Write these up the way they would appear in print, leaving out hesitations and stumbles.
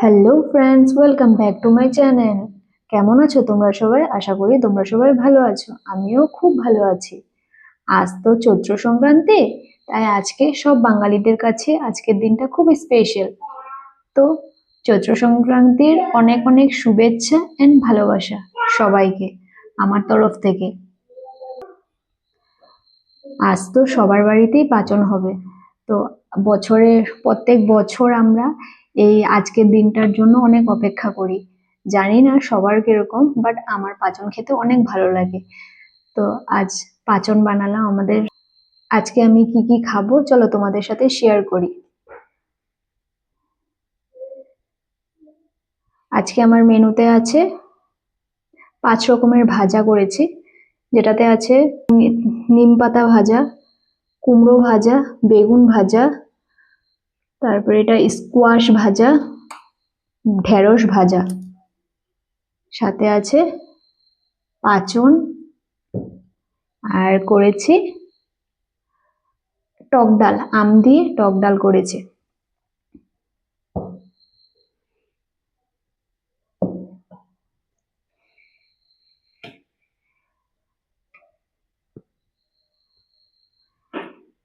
Hello friends, welcome back to my channel. কেমন আছো তোমরা সবাই? আশা করি তোমরা সবাই ভালো আছো। আমিও খুব ভালো আছি। আজ তো চৈত্র সংক্রান্তি, তাই আজকে সব বাঙালিদের কাছে আজকের দিনটা খুব স্পেশাল। তো চৈত্র সংক্রান্তির অনেক অনেক শুভেচ্ছা এন্ড ভালোবাসা সবাইকে আমার তরফ থেকে। আজ তো সবার বাড়িতেই পাচন হবে। তো প্রত্যেক বছর আমরা এই আজকের দিনটার জন্য অনেক অপেক্ষা করি। জানি না সবার কিরকম, বাট আমার পাচন খেতে অনেক ভালো লাগে। তো আজ পাচন বানালাম আমাদের। আজকে আমি কি কি খাবো চলো তোমাদের সাথে শেয়ার করি। আজকে আমার মেনুতে আছে 5 রকমের ভাজা করেছি, যেটাতে আছে নিম পাতা ভাজা, কুমড়ো ভাজা, বেগুন ভাজা, তারপরে এটা স্কোয়াশ ভাজা, ঢেঁড়স ভাজা, সাথে আছে পাঁচন, আর করেছি টক ডাল, আম দিয়ে টক ডাল করেছি।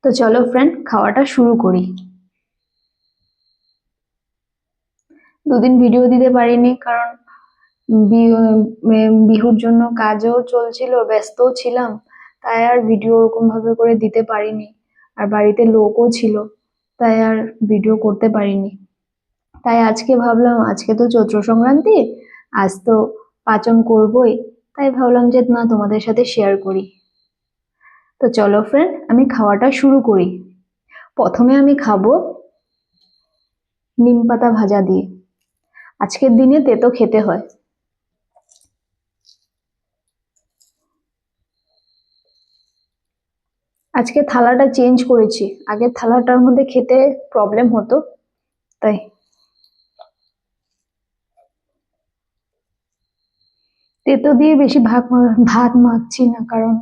তো চলো ফ্রেন্ড, খাওয়াটা শুরু করি। দুদিন ভিডিও দিতে পারিনি, কারণ বিহুর জন্য কাজও চলছিল, ব্যস্তও ছিলাম, তাই আর ভিডিও ওরকম ভাবে করে দিতে পারিনি। আর বাড়িতে লোকও ছিল, তাই আর ভিডিও করতে পারিনি। তাই আজকে ভাবলাম, আজকে তো চৈত্র সংক্রান্তি, আজ তো পাচন করবই, তাই ভাবলাম যে না, তোমাদের সাথে শেয়ার করি। তো চলো ফ্রেন্ড, আমি খাওয়াটা শুরু করি। প্রথমে আমি খাবো নিম পাতা ভাজা দিয়ে। আজকের দিনে তেতো খেতে হয়। আজকে থালাটা চেঞ্জ করেছি, আগের থালাটার মধ্যে খেতে প্রবলেম হতো, তাই। তেতো দিয়ে বেশি ভাত মাখছি না, কারণ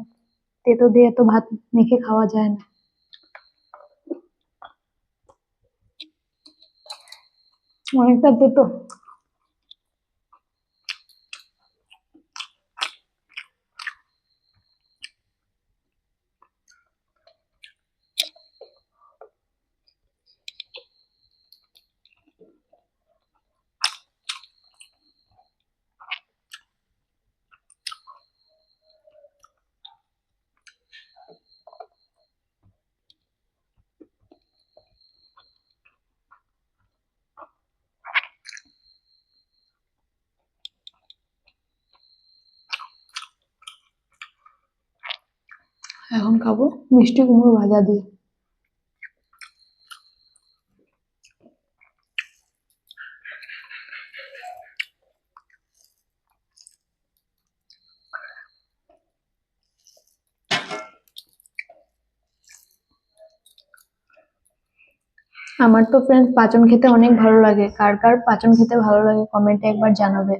তেতো দিয়ে তো ভাত মেখে খাওয়া যায় না। অনেকটা তেতো। এখন খাবো মিষ্টি কুমড়ো ভাজা দিয়ে। আমার তো ফ্রেন্ডস পাচন খেতে অনেক ভালো লাগে। কার কার পাচন খেতে ভালো লাগে কমেন্টে একবার জানাবে।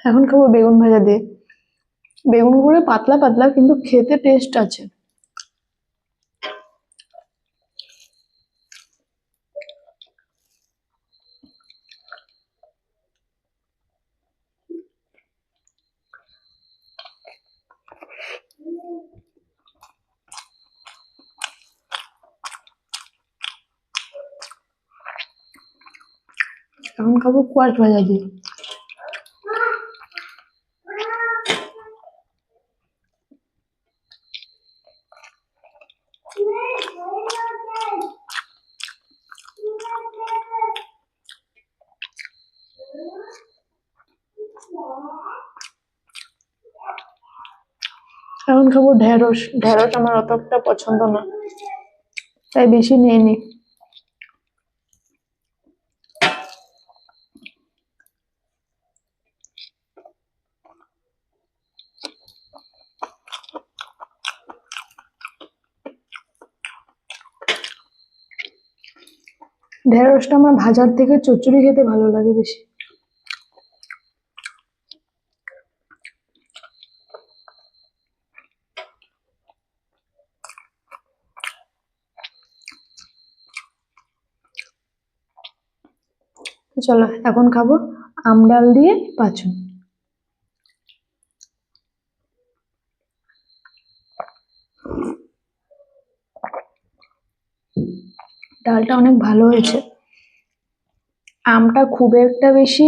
এখন খাবো বেগুন ভাজা দিয়ে। বেগুন গুলো পাতলা পাতলা, কিন্তু খেতে টেস্ট আছে। এখন খাবো কোয়াশ ভাজা দিয়ে। এখন খাবো ঢেঁড়স। ঢেঁড়স আমার অত একটা পছন্দ না, তাই বেশি নিয়ে নি। ঢেঁড়সটা আমার ভাজার থেকে চচ্চড়ি খেতে ভালো লাগে বেশি। তো চলো এখন খাবো আম ডাল দিয়ে পাঁচন। ডালটা অনেক ভালো হয়েছে। আমটা খুব একটা বেশি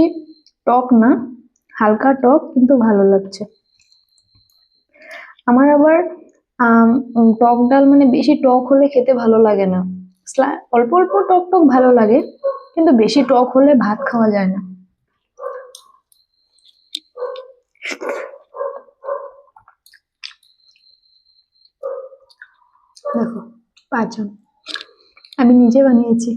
টক না, হালকা টক, কিন্তু ভালো লাগছে। আমার আবার টক ডাল মানে বেশি টক হলে খেতে ভালো লাগে না। অল্প অল্প টক টক ভালো লাগে, কিন্তু বেশি টক হলে ভাত খাওয়া যায় না। দেখো পাঁচন আমি নিজে বানিয়েছি।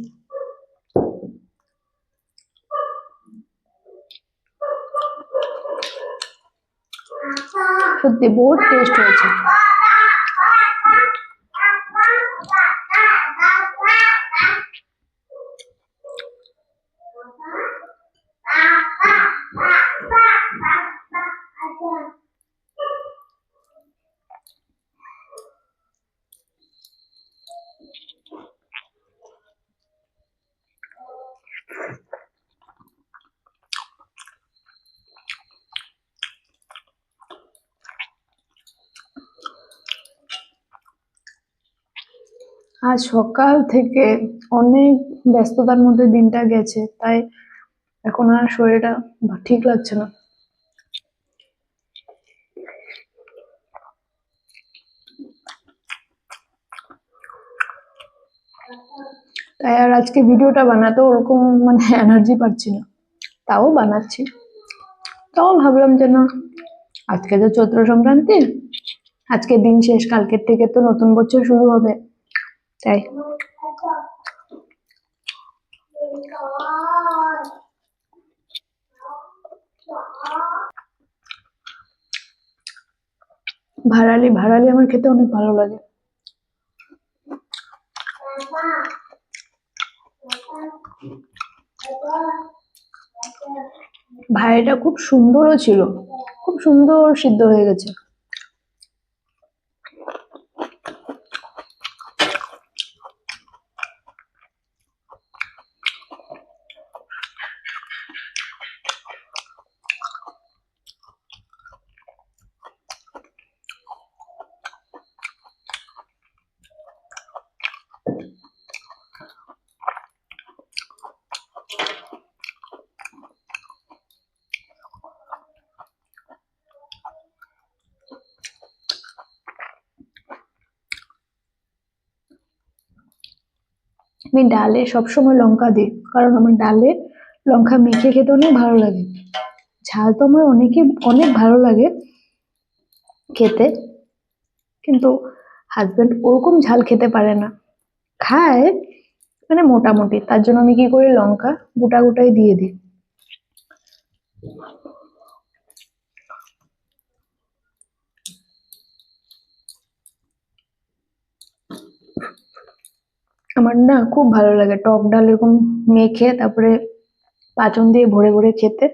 সত্যি বহুত টেস্ট হয়েছে। আজ সকাল থেকে অনেক ব্যস্ততার মধ্যে দিনটা গেছে, তাই এখন আর শরীরটা ঠিক লাগছে না। তাই আর আজকে ভিডিওটা বানাতে ওরকম মানে এনার্জি পাচ্ছি না, তাও বানাচ্ছি। তাও ভাবলাম যে না, আজকে তো চৈত্র সংক্রান্তি, আজকে দিন শেষ, কালকের থেকে তো নতুন বছর শুরু হবে, তাই। ভাড়ালি ভাড়ালি আমার খেতে অনেক ভালো লাগে। ভাইটা খুব সুন্দরও ছিল, খুব সুন্দর সিদ্ধ হয়ে গেছে। আমি ডালে সবসময় লঙ্কা দিই, কারণ আমার ডালে লঙ্কা মেখে খেতে অনেক ভালো লাগে। ঝাল তো আমার অনেক ভালো লাগে খেতে, কিন্তু হাজবেন্ড ওরকম ঝাল খেতে পারে না, খায় মানে মোটামুটি, তার জন্য আমি কি করি লঙ্কা গোটা গোটাই দিয়ে দিই। আমার না খুব ভালো লাগে টক ডাল এরকম মেখে তারপরে পাঁচন দিয়ে ভরে ভরে খেতে।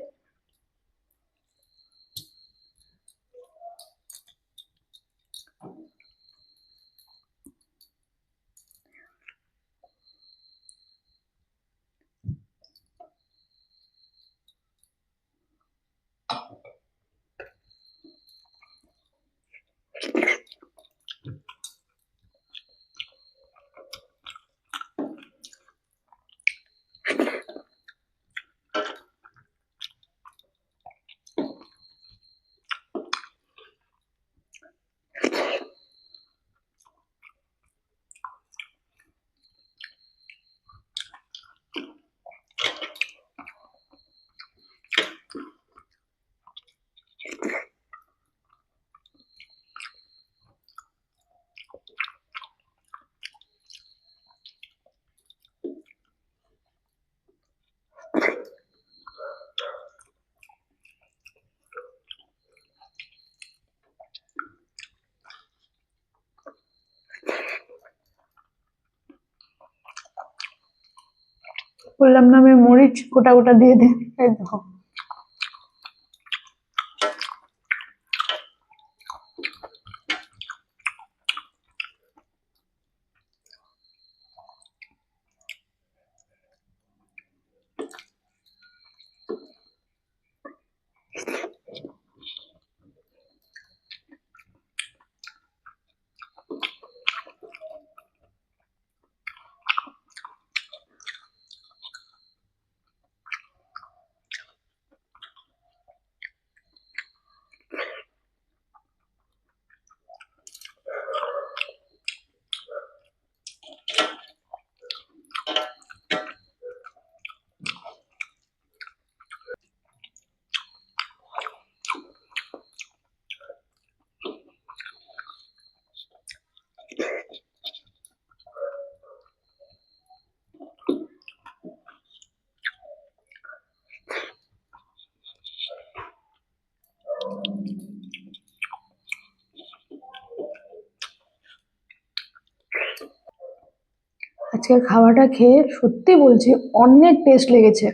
বললাম না আমি মরিচ গোটা গোটা দিয়ে দে, এই দেখো। আজকের খাওয়াটা খেয়ে সত্যি বলছি অনেক টেস্ট লেগেছে।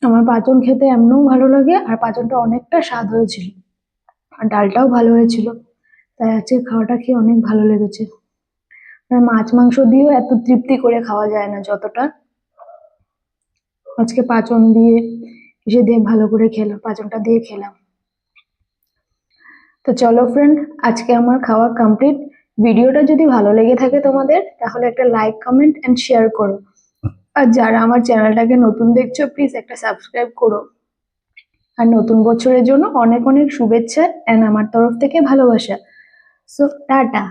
আমার পাঁচন খেতে এমনও ভালো লাগে, আর পাঁচনটা অনেকটা স্বাদ হয়েছিল, আর ডালটাও ভালো হয়েছিল। তাই আজকের খাওয়াটা খেয়ে অনেক ভালো লেগেছে। আর মাছ মাংস দিয়েও এত তৃপ্তি করে খাওয়া যায় না যতটা আজকে পাঁচন দিয়ে এসে দিয়ে ভালো করে খেলাম, পাঁচনটা দিয়ে খেলাম। তো চলো ফ্রেন্ড, আজকে আমার খাওয়া কমপ্লিট। ভিডিওটা যদি ভালো লেগে থাকে তোমাদের, তাহলে একটা লাইক কমেন্ট এন্ড শেয়ার করো। আর যারা আমার চ্যানেলটাকে নতুন দেখছো, প্লিজ একটা সাবস্ক্রাইব করো। আর নতুন বছরের জন্য অনেক অনেক শুভেচ্ছা এন্ড আমার তরফ থেকে ভালোবাসা। So tata.